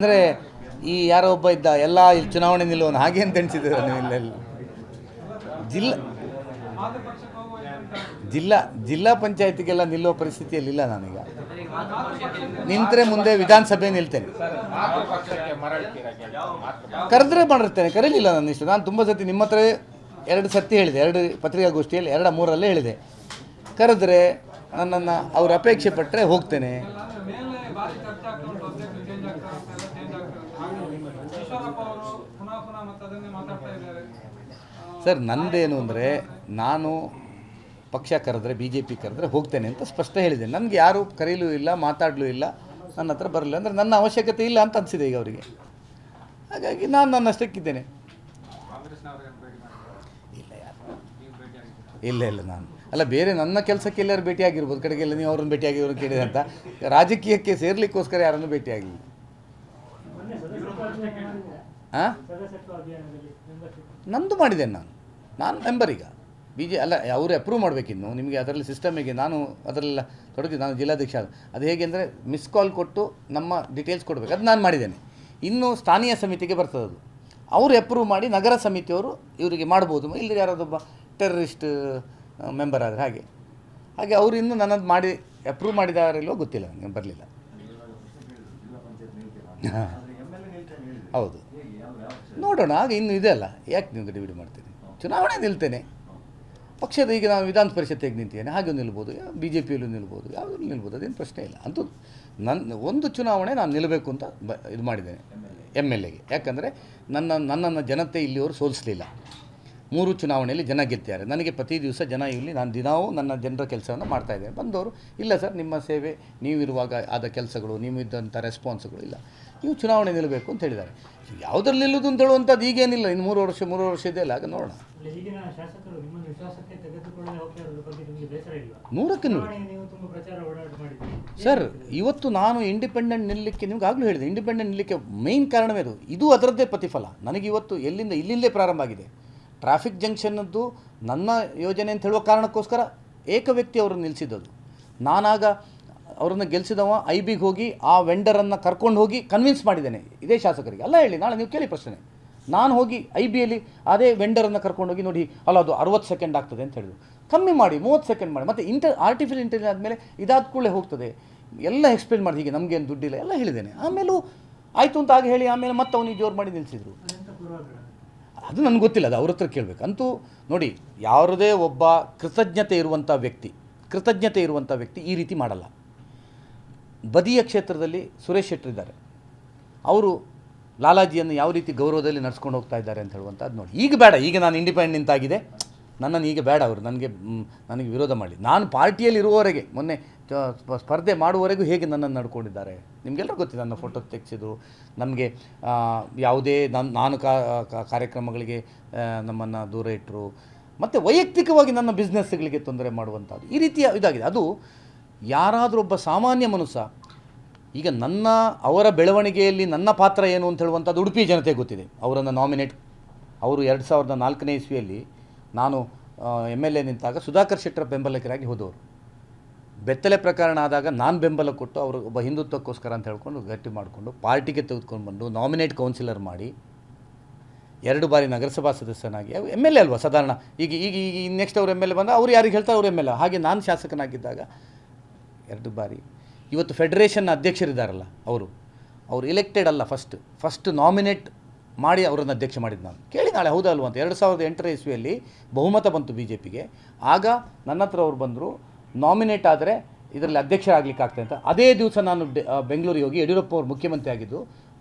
ಅಂದರೆ ಈ ಯಾರೋ ಒಬ್ಬ ಇದ್ದ ಎಲ್ಲ ಇಲ್ಲಿ ಚುನಾವಣೆ ನಿಲ್ಲುವನು ಹಾಗೆ ಅಂತ ಎಣಿಸಿದ್ರು ನೀವು ಇಲ್ಲೆಲ್ಲ ಜಿಲ್ಲಾ ಜಿಲ್ಲಾ ಜಿಲ್ಲಾ ಪಂಚಾಯತಿಗೆಲ್ಲ ನಿಲ್ಲುವ ಪರಿಸ್ಥಿತಿಯಲ್ಲಿಲ್ಲ ನಾನೀಗ. ನಿಂತರೆ ಮುಂದೆ ವಿಧಾನಸಭೆ ನಿಲ್ತೇನೆ. ಕರೆದ್ರೆ ಮಾಡಿರ್ತೇನೆ, ಕರೀಲಿಲ್ಲ ನಾನು ಇಷ್ಟು. ನಾನು ತುಂಬ ಸತಿ ನಿಮ್ಮ ಹತ್ರ 2 ಸತಿ ಹೇಳಿದೆ, 2 ಪತ್ರಿಕಾಗೋಷ್ಠಿಯಲ್ಲಿ 2 3 ಹೇಳಿದೆ. ಕರೆದ್ರೆ ನನ್ನನ್ನು ಅವ್ರು ಅಪೇಕ್ಷೆ ಪಟ್ಟರೆ ಹೋಗ್ತೇನೆ. ಸರ್, ನಂದೇನು ಅಂದರೆ ನಾನು ಪಕ್ಷ ಕರೆದ್ರೆ BJP ಕರೆದ್ರೆ ಹೋಗ್ತೇನೆ ಅಂತ ಸ್ಪಷ್ಟ ಹೇಳಿದ್ದೇನೆ. ನನಗೆ ಯಾರೂ ಕರೀಲೂ ಇಲ್ಲ, ಮಾತಾಡಲೂ ಇಲ್ಲ, ನನ್ನ ಹತ್ರ ಬರಲಿಲ್ಲ ಅಂದರೆ ನನ್ನ ಅವಶ್ಯಕತೆ ಇಲ್ಲ ಅಂತ ಅನಿಸಿದೆ ಈಗ ಅವರಿಗೆ. ಹಾಗಾಗಿ ನಾನು ನನ್ನಷ್ಟಕ್ಕಿದ್ದೇನೆ. ಇಲ್ಲ ನಾನು ಅಲ್ಲ, ಬೇರೆ ನನ್ನ ಕೆಲಸಕ್ಕೆ ಎಲ್ಲರೂ ಭೇಟಿಯಾಗಿರ್ಬೋದು, ಕಡೆಗೆಲ್ಲ ನೀವು ಅವ್ರನ್ನ ಭೇಟಿಯಾಗಿರೋರು ಕೇಳಿದೆ ಅಂತ. ರಾಜಕೀಯಕ್ಕೆ ಸೇರ್ಲಿಕ್ಕೋಸ್ಕರ ಯಾರನ್ನು ಭೇಟಿಯಾಗಲಿಲ್ಲ. ಹಾಂ, ನಂದು ಮಾಡಿದ್ದೇನೆ. ನಾನು ಮೆಂಬರ್ ಈಗ ಅಲ್ಲ, ಅವರು ಅಪ್ರೂವ್ ಮಾಡಬೇಕಿನ್ನು ನಿಮಗೆ ಅದರಲ್ಲಿ ಸಿಸ್ಟಮಿಗೆ. ನಾನು ಅದರಲ್ಲ ತೊಡಗಿ, ನಾನು ಜಿಲ್ಲಾಧ್ಯಕ್ಷ. ಅದು ಹೇಗೆ ಅಂದರೆ ಮಿಸ್ ಕಾಲ್ ಕೊಟ್ಟು ನಮ್ಮ ಡೀಟೇಲ್ಸ್ ಕೊಡಬೇಕು, ಅದು ನಾನು ಮಾಡಿದ್ದೇನೆ. ಇನ್ನು ಸ್ಥಾನೀಯ ಸಮಿತಿಗೆ ಬರ್ತದೆ, ಅದು ಅವರು ಅಪ್ರೂವ್ ಮಾಡಿ ನಗರ ಸಮಿತಿಯವರು ಇವರಿಗೆ ಮಾಡ್ಬೋದು. ಇಲ್ಲಿ ಯಾರಾದೊಬ್ಬ ಟೆರರಿಸ್ಟ್ ಮೆಂಬರ್ ಆದರೆ ಹಾಗೆ ಅವರು ಇನ್ನೂ ನನ್ನದು ಮಾಡಿ ಅಪ್ರೂವ್ ಮಾಡಿದಾರಿಲ್ಲೋ ಗೊತ್ತಿಲ್ಲ, ನನಗೆ ಬರಲಿಲ್ಲ. ಹಾಂ, ಹೌದು, ನೋಡೋಣ. ಆಗ ಇನ್ನೂ ಇದೆ ಅಲ್ಲ, ಯಾಕೆ ನೀವು ಗಡಿಬಿಡಿ ಮಾಡ್ತೀನಿ? ಚುನಾವಣೆ ನಿಲ್ತೇನೆ. ಪಕ್ಷದ ಈಗ ನಾನು ವಿಧಾನ ಪರಿಷತ್ತಿಗೆ ನಿಂತೇನೆ, ಹಾಗೆ ನಿಲ್ಬೋದು, BJPಯಲ್ಲೂ ನಿಲ್ಬೋದು, ಯಾವುದೂ ನಿಲ್ಬೋದು, ಅದೇನು ಪ್ರಶ್ನೆ ಇಲ್ಲ. ಅಂತೂ ಒಂದು ಚುನಾವಣೆ ನಾನು ನಿಲ್ಲಬೇಕು ಅಂತ ಇದು ಮಾಡಿದ್ದೇನೆ MLAಗೆ. ಯಾಕಂದರೆ ನನ್ನನ್ನು ಜನತೆ ಇಲ್ಲಿಯವರು ಸೋಲಿಸಲಿಲ್ಲ. 3 ಚುನಾವಣೆಯಲ್ಲಿ ಜನ ಗೆದ್ದಿದ್ದಾರೆ. ನನಗೆ ಪ್ರತಿ ದಿವಸ ಜನ ಇಲ್ಲಿ ನಾನು ದಿನಾವೂ ನನ್ನ ಜನರ ಕೆಲಸವನ್ನು ಮಾಡ್ತಾಯಿದ್ದೇನೆ. ಬಂದವರು ಇಲ್ಲ ಸರ್, ನಿಮ್ಮ ಸೇವೆ, ನೀವಿರುವಾಗ ಆದ ಕೆಲಸಗಳು, ನೀವು ಇದ್ದಂಥ ರೆಸ್ಪಾನ್ಸ್ಗಳು ಇಲ್ಲ, ನೀವು ಚುನಾವಣೆ ನಿಲ್ಲಬೇಕು ಅಂತ ಹೇಳಿದ್ದಾರೆ. ಯಾವುದ್ರಲ್ಲಿ ನಿಲ್ಲೋದು ಅಂತ ಹೇಳುವಂಥದ್ದು ಈಗೇನಿಲ್ಲ. ಇನ್ನು 3 ವರ್ಷ ಇದೆ ಅಲ್ಲ, ಆಗ ನೋಡೋಣ. 100ಕ್ಕೆ 100 ಸರ್. ಇವತ್ತು ನಾನು ಇಂಡಿಪೆಂಡೆಂಟ್ ನಿಲ್ಲಲಿಕ್ಕೆ ನಿಮ್ಗೆ ಆಗಲೂ ಹೇಳಿದೆ, ಇಂಡಿಪೆಂಡೆಂಟ್ ನಿಲ್ಲಲಿಕ್ಕೆ ಮೇಯ್ನ್ ಕಾರಣವೇ ಇದು ಅದರದ್ದೇ ಪ್ರತಿಫಲ. ನನಗೆ ಇವತ್ತು ಇಲ್ಲಿಂದಲೇ ಪ್ರಾರಂಭ ಆಗಿದೆ. ಟ್ರಾಫಿಕ್ ಜಂಕ್ಷನ್ನದ್ದು ನನ್ನ ಯೋಜನೆ ಅಂತ ಹೇಳುವ ಕಾರಣಕ್ಕೋಸ್ಕರ ಏಕ ವ್ಯಕ್ತಿ ಅವರನ್ನು ನಿಲ್ಲಿಸಿದ್ದದು. ನಾನಾಗ ಅವರನ್ನು ಗೆಲ್ಲಿಸಿದವ IBಗೆ ಹೋಗಿ ಆ ವೆಂಡರನ್ನು ಕರ್ಕೊಂಡು ಹೋಗಿ ಕನ್ವಿನ್ಸ್ ಮಾಡಿದ್ದೇನೆ, ಇದೇ ಶಾಸಕರಿಗೆ. ಅಲ್ಲ ಹೇಳಿ, ನಾಳೆ ನೀವು ಕೇಳಿ ಪ್ರಶ್ನೆ. ನಾನು ಹೋಗಿ IBಯಲ್ಲಿ ಅದೇ ವೆಂಡರನ್ನು ಕರ್ಕೊಂಡೋಗಿ ನೋಡಿ, ಅಲ್ಲ ಅದು 60 ಸೆಕೆಂಡ್ ಆಗ್ತದೆ ಅಂತ ಹೇಳಿದ್ರು. ಕಮ್ಮಿ ಮಾಡಿ 30 ಸೆಕೆಂಡ್ ಮಾಡಿ, ಮತ್ತು ಆರ್ಟಿಫಿಷಿಯಲ್ ಇಂಟೆಲಿಜೆನ್ಸ್ ಆದಮೇಲೆ ಇದಾದ ಕೂಡಲೇ ಹೋಗ್ತದೆ ಎಲ್ಲ ಎಕ್ಸ್ಪ್ಲೇನ್ ಮಾಡಿ. ಹೀಗೆ ನಮಗೇನು ದುಡ್ಡಿಲ್ಲ ಎಲ್ಲ ಹೇಳಿದ್ದೇನೆ. ಆಮೇಲೂ ಆಯಿತು ಅಂತ ಆಗ ಹೇಳಿ ಆಮೇಲೆ ಮತ್ತೆ ಅವನಿಗೆ ಜೋರು ಮಾಡಿ ನಿಲ್ಲಿಸಿದ್ರು. ಅದು ನನಗೆ ಗೊತ್ತಿಲ್ಲ, ಅದು ಅವ್ರ ಹತ್ರ ಕೇಳಬೇಕು. ಅಂತೂ ನೋಡಿ, ಯಾವುದೇ ಒಬ್ಬ ಕೃತಜ್ಞತೆ ಇರುವಂಥ ವ್ಯಕ್ತಿ ಈ ರೀತಿ ಮಾಡಲ್ಲ. ಬದಿಯ ಕ್ಷೇತ್ರದಲ್ಲಿ ಸುರೇಶ್ ಶೆಟ್ಟರ್ ಇದ್ದಾರೆ, ಅವರು ಲಾಲಾಜಿಯನ್ನು ಯಾವ ರೀತಿ ಗೌರವದಲ್ಲಿ ನಡ್ಸ್ಕೊಂಡು ಹೋಗ್ತಾ ಇದ್ದಾರೆ ಅಂತ ಹೇಳುವಂಥದ್ದು ನೋಡಿ. ಈಗ ಬೇಡ, ಈಗ ನಾನು ಇಂಡಿಪೆಂಡೆಂಟ್ ಆಗಿದೆ, ನನ್ನನ್ನು ಈಗ ಬೇಡ ಅವರು ನನಗೆ ವಿರೋಧ ಮಾಡಿ. ನಾನು ಪಾರ್ಟಿಯಲ್ಲಿ ಇರುವವರೆಗೆ, ಮೊನ್ನೆ ಸ್ಪರ್ಧೆ ಮಾಡುವವರೆಗೂ ಹೇಗೆ ನನ್ನನ್ನು ನಡ್ಕೊಂಡಿದ್ದಾರೆ ನಿಮಗೆಲ್ಲರೂ ಗೊತ್ತಿದೆ. ನನ್ನ ಫೋಟೋ ತೆಗೆಸಿದ್ರು, ನಮಗೆ ಯಾವುದೇ ನಾನು ಕಾರ್ಯಕ್ರಮಗಳಿಗೆ ನಮ್ಮನ್ನು ದೂರ ಇಟ್ಟರು, ಮತ್ತು ವೈಯಕ್ತಿಕವಾಗಿ ನನ್ನ ಬಿಸ್ನೆಸ್ಗಳಿಗೆ ತೊಂದರೆ ಮಾಡುವಂಥದ್ದು ಈ ರೀತಿಯ ಇದಾಗಿದೆ. ಅದು ಯಾರಾದರೂ ಒಬ್ಬ ಸಾಮಾನ್ಯ ಮನುಷ್ಯ, ಈಗ ಅವರ ಬೆಳವಣಿಗೆಯಲ್ಲಿ ನನ್ನ ಪಾತ್ರ ಏನು ಅಂತ ಹೇಳುವಂಥದ್ದು ಉಡುಪಿ ಜನತೆಗೆ ಗೊತ್ತಿದೆ. ಅವರನ್ನು ಅವರು 2004ನೇ ಇಸ್ವಿಯಲ್ಲಿ ನಾನು MLA ನಿಂತಾಗ ಸುಧಾಕರ್ ಶೆಟ್ಟರ ಬೆಂಬಲಿಗರಾಗಿ ಹೋದವರು. ಬೆತ್ತಲೆ ಪ್ರಕರಣ ಆದಾಗ ನಾನು ಬೆಂಬಲ ಕೊಟ್ಟು ಅವರು ಒಬ್ಬ ಹಿಂದುತ್ವಕ್ಕೋಸ್ಕರ ಅಂತ ಹೇಳ್ಕೊಂಡು ಗಟ್ಟಿ ಮಾಡಿಕೊಂಡು ಪಾರ್ಟಿಗೆ ತೆಗೆದುಕೊಂಡು ಬಂದು ನಾಮಿನೇಟ್ ಕೌನ್ಸಿಲರ್ ಮಾಡಿ 2 ಬಾರಿ ನಗರಸಭಾ ಸದಸ್ಯನಾಗಿ MLA ಅಲ್ವಾ ಸಾಧಾರಣ. ಈಗ ನೆಕ್ಸ್ಟ್ ಅವರು MLA ಬಂದ ಅವ್ರು ಯಾರಿಗೆ ಹೇಳ್ತಾರೆ ಅವರು MLA. ಹಾಗೆ ನಾನು ಶಾಸಕನಾಗಿದ್ದಾಗ 2 ಬಾರಿ. ಇವತ್ತು ಫೆಡರೇಷನ್ನ ಅಧ್ಯಕ್ಷರಿದ್ದಾರಲ್ಲ, ಅವರು ಎಲೆಕ್ಟೆಡ್ ಅಲ್ಲ, ಫಸ್ಟ್ ನಾಮಿನೇಟ್ ಮಾಡಿ ಅವರನ್ನು ಅಧ್ಯಕ್ಷ ಮಾಡಿದ್ದು ನಾನು. ಕೇಳಿ ನಾಳೆ ಹೌದಾ ಅಲ್ವ ಅಂತ. 2008ರ ಇಸ್ವಿಯಲ್ಲಿ ಬಹುಮತ ಬಂತು BJPಗೆ. ಆಗ ನನ್ನ ಹತ್ರ ಅವ್ರು ಬಂದರು, ನಾಮಿನೇಟ್ ಆದರೆ ಇದರಲ್ಲಿ ಅಧ್ಯಕ್ಷರಾಗಲಿಕ್ಕೆ ಆಗ್ತದೆ ಅಂತ. ಅದೇ ದಿವಸ ನಾನು ಬೆಂಗಳೂರಿಗೆ ಹೋಗಿ, ಯಡಿಯೂರಪ್ಪ ಅವರು ಮುಖ್ಯಮಂತ್ರಿ ಆಗಿದ್ದು,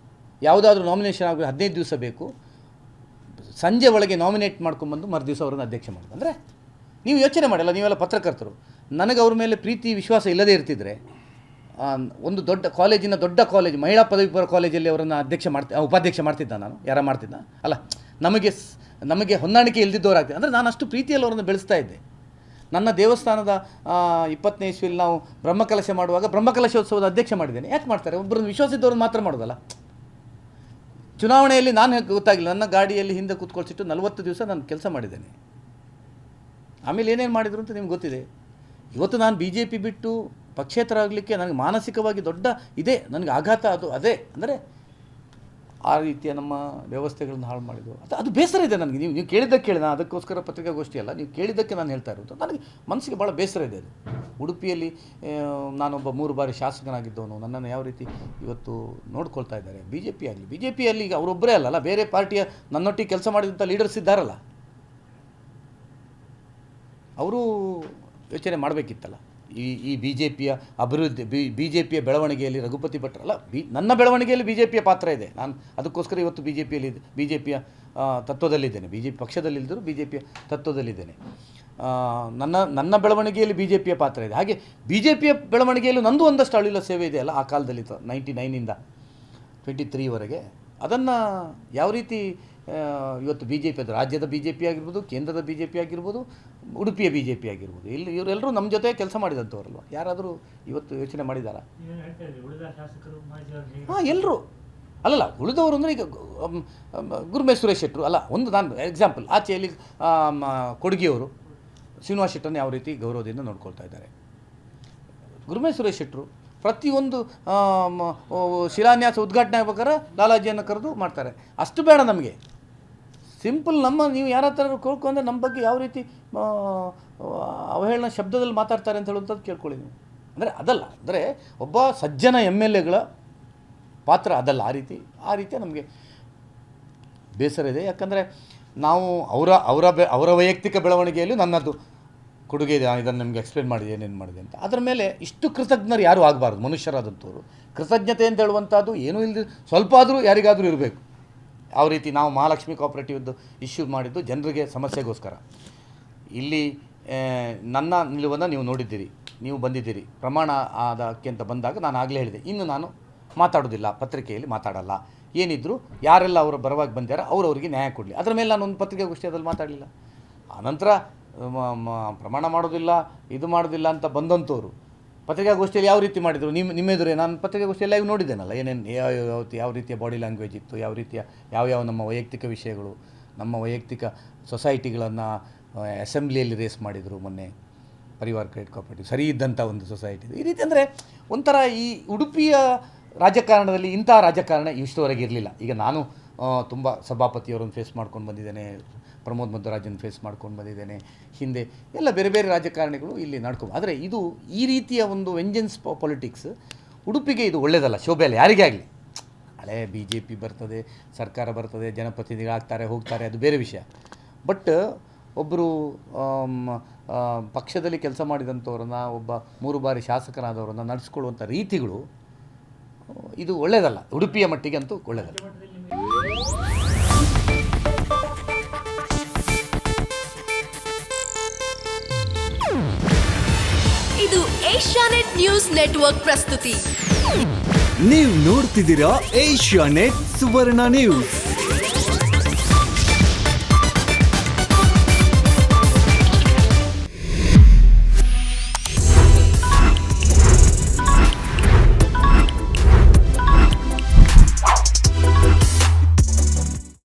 ಯಾವುದಾದ್ರೂ ನಾಮಿನೇಷನ್ ಆಗಬೇಕು 15 ದಿವಸ ಬೇಕು, ಸಂಜೆ ಒಳಗೆ ನಾಮಿನೇಟ್ ಮಾಡ್ಕೊಂಬಂದು ಮರುದಿವಸ ಅವರನ್ನು ಅಧ್ಯಕ್ಷ ಮಾಡೋದು. ಅಂದರೆ ನೀವು ಯೋಚನೆ ಮಾಡಲ್ಲ, ನೀವೆಲ್ಲ ಪತ್ರಕರ್ತರು. ನನಗೆ ಅವ್ರ ಮೇಲೆ ಪ್ರೀತಿ ವಿಶ್ವಾಸ ಇಲ್ಲದೇ ಇರ್ತಿದ್ರೆ, ಒಂದು ದೊಡ್ಡ ಕಾಲೇಜ್ ಮಹಿಳಾ ಪದವಿ ಪೂರ್ವ ಕಾಲೇಜಲ್ಲಿ ಅವರನ್ನು ಉಪಾಧ್ಯಕ್ಷ ಮಾಡ್ತಿದ್ದ ನಾನು. ಯಾರ ಮಾಡ್ತಿದ್ದ ಅಲ್ಲ, ನಮಗೆ ಹೊಂದಾಣಿಕೆ ಇಲ್ದಿದ್ದವರಾಗ್ತದೆ. ಅಂದರೆ ನಾನು ಅಷ್ಟು ಪ್ರೀತಿಯಲ್ಲಿ ಅವರನ್ನು ಬೆಳೆಸ್ತಾ ಇದ್ದೆ. ನನ್ನ ದೇವಸ್ಥಾನದ 20ನೇ ಇಸ್ವಿಯಲ್ಲಿ ನಾವು ಬ್ರಹ್ಮಕಲಶ ಮಾಡುವಾಗ ಬ್ರಹ್ಮಕಲಶೋತ್ಸವದ ಅಧ್ಯಕ್ಷ ಮಾಡಿದ್ದೇನೆ. ಯಾಕೆ ಮಾಡ್ತಾರೆ? ಒಬ್ಬರನ್ನು ವಿಶ್ವಾಸಿದ್ದವ್ರನ್ನ ಮಾತ್ರ ಮಾಡೋದಲ್ಲ. ಚುನಾವಣೆಯಲ್ಲಿ ನಾನು ಗೊತ್ತಾಗಿಲ್ಲ, ನನ್ನ ಗಾಡಿಯಲ್ಲಿ ಹಿಂದೆ ಕೂತ್ಕೊಳ್ಸಿಟ್ಟು 40 ದಿವಸ ನಾನು ಕೆಲಸ ಮಾಡಿದ್ದೇನೆ. ಆಮೇಲೆ ಏನೇನು ಮಾಡಿದ್ರು ಅಂತ ನಿಮ್ಗೆ ಗೊತ್ತಿದೆ. ಇವತ್ತು ನಾನು BJP ಬಿಟ್ಟು ಪಕ್ಷೇತರ ಆಗಲಿಕ್ಕೆ ನನಗೆ ಮಾನಸಿಕವಾಗಿ ದೊಡ್ಡ ಇದೆ, ನನಗೆ ಆಘಾತ ಅದು ಅದೇ. ಅಂದರೆ ಆ ರೀತಿಯ ನಮ್ಮ ವ್ಯವಸ್ಥೆಗಳನ್ನು ಹಾಳು ಮಾಡಿದ್ದು. ಅದು ಬೇಸರ ಇದೆ ನನಗೆ. ನೀವು ಕೇಳಿದ್ದಕ್ಕೆ ಕೇಳಿ, ನಾನು ಅದಕ್ಕೋಸ್ಕರ ಪತ್ರಿಕಾಗೋಷ್ಠಿ ಅಲ್ಲ, ನೀವು ಕೇಳಿದ್ದಕ್ಕೆ ನಾನು ಹೇಳ್ತಾ ಇರೋದು. ನನಗೆ ಮನಸ್ಸಿಗೆ ಭಾಳ ಬೇಸರ ಇದೆ ಅದು. ಉಡುಪಿಯಲ್ಲಿ ನಾನೊಬ್ಬ 3 ಬಾರಿ ಶಾಸಕನಾಗಿದ್ದವನು, ನನ್ನನ್ನು ಯಾವ ರೀತಿ ಇವತ್ತು ನೋಡ್ಕೊಳ್ತಾ ಇದ್ದಾರೆ. ಬಿ ಜೆ ಪಿಯಲ್ಲಿ ಈಗ ಅವರೊಬ್ಬರೇ ಅಲ್ಲಲ್ಲ, ಬೇರೆ ಪಾರ್ಟಿಯ ನನ್ನೊಟ್ಟಿಗೆ ಕೆಲಸ ಮಾಡಿದಂಥ ಲೀಡರ್ಸ್ ಇದ್ದಾರಲ್ಲ, ಅವರು ಯೋಚನೆ ಮಾಡಬೇಕಿತ್ತಲ್ಲ. ಈ ಬಿ ಜೆ ಪಿಯ ಅಭಿವೃದ್ಧಿ, ಬಿ ಜೆ ಪಿಯ ಬೆಳವಣಿಗೆಯಲ್ಲಿ ರಘುಪತಿ ಭಟ್ರು ಅಲ್ಲ, ನನ್ನ ಬೆಳವಣಿಗೆಯಲ್ಲಿ ಬಿ ಜೆ ಪಿಯ ಪಾತ್ರ ಇದೆ. ನಾನು ಅದಕ್ಕೋಸ್ಕರ ಇವತ್ತು ಬಿ ಜೆ ಪಿಯ ತತ್ವದಲ್ಲಿದ್ದೇನೆ. ಬಿ ಜೆ ಪಿ ಪಕ್ಷದಲ್ಲಿದ್ದರೂ ಬಿ ಜೆ ಪಿಯ ತತ್ವದಲ್ಲಿದ್ದೇನೆ. ನನ್ನ ಬೆಳವಣಿಗೆಯಲ್ಲಿ ಬಿ ಜೆ ಪಿಯ ಪಾತ್ರ ಇದೆ. ಹಾಗೆ ಬಿ ಜೆ ಪಿಯ ಬೆಳವಣಿಗೆಯಲ್ಲೂ ನಂದು ಒಂದಷ್ಟು ಅಳಿಲ ಸೇವೆ ಇದೆಯಲ್ಲ ಆ ಕಾಲದಲ್ಲಿ, 99ಇಂದ 23ವರೆಗೆ. ಅದನ್ನು ಯಾವ ರೀತಿ ಇವತ್ತು ಬಿ ಜೆ ಪಿ, ಅದು ರಾಜ್ಯದ ಬಿ ಜೆ ಪಿ ಆಗಿರ್ಬೋದು, ಕೇಂದ್ರದ ಬಿ ಜೆ ಪಿ ಆಗಿರ್ಬೋದು, ಉಡುಪಿಯ ಬಿ ಜೆ ಪಿ ಆಗಿರ್ಬೋದು, ಇವರೆಲ್ಲರೂ ನಮ್ಮ ಜೊತೆ ಕೆಲಸ ಮಾಡಿದಂಥವ್ರಲ್ವ. ಯಾರಾದರೂ ಇವತ್ತು ಯೋಚನೆ ಮಾಡಿದ್ದಾರಾ? ಹಾಂ, ಎಲ್ಲರೂ ಅಲ್ಲಲ್ಲ, ಉಳಿದವರು ಅಂದರೆ ಈಗ ಗುರುಮೇಶ್ ಸುರೇಶ್ ಶೆಟ್ಟರು ಅಲ್ಲ, ಒಂದು ನಾನು ಎಕ್ಸಾಂಪಲ್. ಆಚೆಯಲ್ಲಿ ಕೊಡಗಿಯವರು ಶ್ರೀನಿವಾಸ್ ಶೆಟ್ಟರನ್ನು ಯಾವ ರೀತಿ ಗೌರವದಿಂದ ನೋಡ್ಕೊಳ್ತಾ ಇದ್ದಾರೆ. ಗುರುಮೇಶ್ ಸುರೇಶ್ ಶೆಟ್ಟರು ಪ್ರತಿಯೊಂದು ಶಿಲಾನ್ಯಾಸ ಉದ್ಘಾಟನೆ ಆಗ್ಬೇಕಾದ್ರೆ ಲಾಲಾಜಿಯನ್ನು ಕರೆದು ಮಾಡ್ತಾರೆ. ಅಷ್ಟು ಬೇಡ ನಮಗೆ, ಸಿಂಪಲ್ ನೀವು ಯಾರ ಹತ್ರ ಕೇಳ್ಕೊಂಡ್ರೆ ನಮ್ಮ ಬಗ್ಗೆ ಯಾವ ರೀತಿ ಅವಹೇಳನ ಶಬ್ದದಲ್ಲಿ ಮಾತಾಡ್ತಾರೆ ಅಂತ ಹೇಳುವಂಥದ್ದು ಕೇಳ್ಕೊಳ್ಳಿ ನೀವು. ಅಂದರೆ ಅದಲ್ಲ, ಅಂದರೆ ಒಬ್ಬ ಸಜ್ಜನ MLAಗಳ ಪಾತ್ರ ಅದಲ್ಲ. ಆ ರೀತಿಯ ನಮಗೆ ಬೇಸರ ಇದೆ. ಯಾಕಂದರೆ ನಾವು ಅವರ ವೈಯಕ್ತಿಕ ಬೆಳವಣಿಗೆಯಲ್ಲಿ ನನ್ನದು ಕೊಡುಗೆ ಇದೆ, ಇದನ್ನು ನಿಮಗೆ ಎಕ್ಸ್ಪ್ಲೇನ್ ಮಾಡಿದೆ, ಏನೇನು ಮಾಡಿದೆ ಅಂತ. ಅದರ ಮೇಲೆ ಇಷ್ಟು ಕೃತಜ್ಞರು ಯಾರೂ ಆಗಬಾರ್ದು. ಮನುಷ್ಯರಾದಂಥವ್ರು ಕೃತಜ್ಞತೆ ಅಂತ ಹೇಳುವಂಥದ್ದು ಏನೂ ಇಲ್ಲದೆ ಸ್ವಲ್ಪ ಆದರೂ ಯಾರಿಗಾದರೂ ಇರಬೇಕು. ಯಾವ ರೀತಿ ನಾವು ಮಹಾಲಕ್ಷ್ಮಿ ಕೋಆಪರೇಟಿವ್ದು ಇಶ್ಯೂ ಮಾಡಿದ್ದು ಜನರಿಗೆ ಸಮಸ್ಯೆಗೋಸ್ಕರ. ಇಲ್ಲಿ ನನ್ನ ನಿಲುವನ್ನು ನೀವು ನೋಡಿದ್ದೀರಿ, ನೀವು ಬಂದಿದ್ದೀರಿ. ಪ್ರಮಾಣ ಅದಕ್ಕೆ ಅಂತ ಬಂದಾಗ ನಾನು ಆಗಲೇ ಹೇಳಿದೆ, ಇನ್ನು ನಾನು ಮಾತಾಡೋದಿಲ್ಲ, ಪತ್ರಿಕೆಯಲ್ಲಿ ಮಾತಾಡಲ್ಲ. ಏನಿದ್ರು ಯಾರೆಲ್ಲ ಅವರು ಬರವಾಗಿ ಬಂದಾರ ಅವರವರಿಗೆ ನ್ಯಾಯ ಕೊಡಲಿ. ಅದರ ಮೇಲೆ ನಾನು ಒಂದು ಪತ್ರಿಕಾಗೋಷ್ಠಿಯಲ್ಲಿ ಮಾತಾಡಲಿಲ್ಲ. ಆನಂತರ ಪ್ರಮಾಣ ಮಾಡೋದಿಲ್ಲ, ಇದು ಮಾಡೋದಿಲ್ಲ ಅಂತ ಬಂದಂಥವ್ರು ಪತ್ರಿಕಾಗೋಷ್ಠಿಯಲ್ಲಿ ಯಾವ ರೀತಿ ಮಾಡಿದರು ನಿಮ್ಮ ಎದುರೇ. ನಾನು ಪತ್ರಿಕಾಗೋಷ್ಠಿಯಲ್ಲಿ ಲೈವ್ ನೋಡಿದ್ದೇನಲ್ಲ, ಏನೇನು ಯಾವ ರೀತಿಯ ಬಾಡಿ ಲ್ಯಾಂಗ್ವೇಜ್ ಇತ್ತು, ಯಾವ ರೀತಿಯ ಯಾವ ನಮ್ಮ ವೈಯಕ್ತಿಕ ವಿಷಯಗಳು, ನಮ್ಮ ವೈಯಕ್ತಿಕ ಸೊಸೈಟಿಗಳನ್ನು ಅಸೆಂಬ್ಲಿಯಲ್ಲಿ ರೇಸ್ ಮಾಡಿದರು. ಮೊನ್ನೆ ಪರಿವಾರ ಕ್ರೆಡಿಟ್ ಕೋಆಪರೇಟಿವ್ ಸರಿ ಇದ್ದಂಥ ಒಂದು ಸೊಸೈಟಿ. ಈ ರೀತಿ ಅಂದರೆ ಒಂಥರ ಈ ಉಡುಪಿಯ ರಾಜಕಾರಣದಲ್ಲಿ ಇಂಥ ರಾಜಕಾರಣ ಇಷ್ಟವರೆಗೆ ಇರಲಿಲ್ಲ. ಈಗ ನಾನು ತುಂಬ ಸಭಾಪತಿಯವರನ್ನು ಫೇಸ್ ಮಾಡ್ಕೊಂಡು ಬಂದಿದ್ದೇನೆ, ಪ್ರಮೋದ್ ಮಧ್ವರಾಜನ್ ಫೇಸ್ ಮಾಡ್ಕೊಂಡು ಬಂದಿದ್ದೇನೆ, ಹಿಂದೆ ಎಲ್ಲ ಬೇರೆ ಬೇರೆ ರಾಜಕಾರಣಿಗಳು ಇಲ್ಲಿ ನಡ್ಕೊಂಡು. ಆದರೆ ಇದು ಈ ರೀತಿಯ ಒಂದು ವೆಂಜನ್ಸ್ ಪೊಲಿಟಿಕ್ಸ್ ಉಡುಪಿಗೆ ಇದು ಒಳ್ಳೆಯದಲ್ಲ, ಶೋಭೆ ಅಲ್ಲ ಯಾರಿಗೇ ಆಗಲಿ. ಹಳೆ ಬಿ ಜೆ ಪಿ ಬರ್ತದೆ, ಸರ್ಕಾರ ಬರ್ತದೆ, ಜನಪ್ರತಿನಿಧಿಗಳಾಗ್ತಾರೆ, ಹೋಗ್ತಾರೆ, ಅದು ಬೇರೆ ವಿಷಯ. ಬಟ್ ಒಬ್ಬರು ಪಕ್ಷದಲ್ಲಿ ಕೆಲಸ ಮಾಡಿದಂಥವ್ರನ್ನ, ಒಬ್ಬ 3 ಬಾರಿ ಶಾಸಕರಾದವರನ್ನು ನಡೆಸ್ಕೊಳ್ಳುವಂಥ ರೀತಿಗಳು ಇದು ಒಳ್ಳೆಯದಲ್ಲ, ಉಡುಪಿಯ ಮಟ್ಟಿಗೆ ಅಂತೂ ಒಳ್ಳೆಯದಲ್ಲ. ಇದು ಏಷ್ಯಾನೆಟ್ ನ್ಯೂಸ್ ನೆಟ್ವರ್ಕ್ ಪ್ರಸ್ತುತಿ. ನೀವು ನೋಡ್ತಿದ್ದೀರಾ ಏಷ್ಯಾನೆಟ್ ಸುವರ್ಣ ನ್ಯೂಸ್.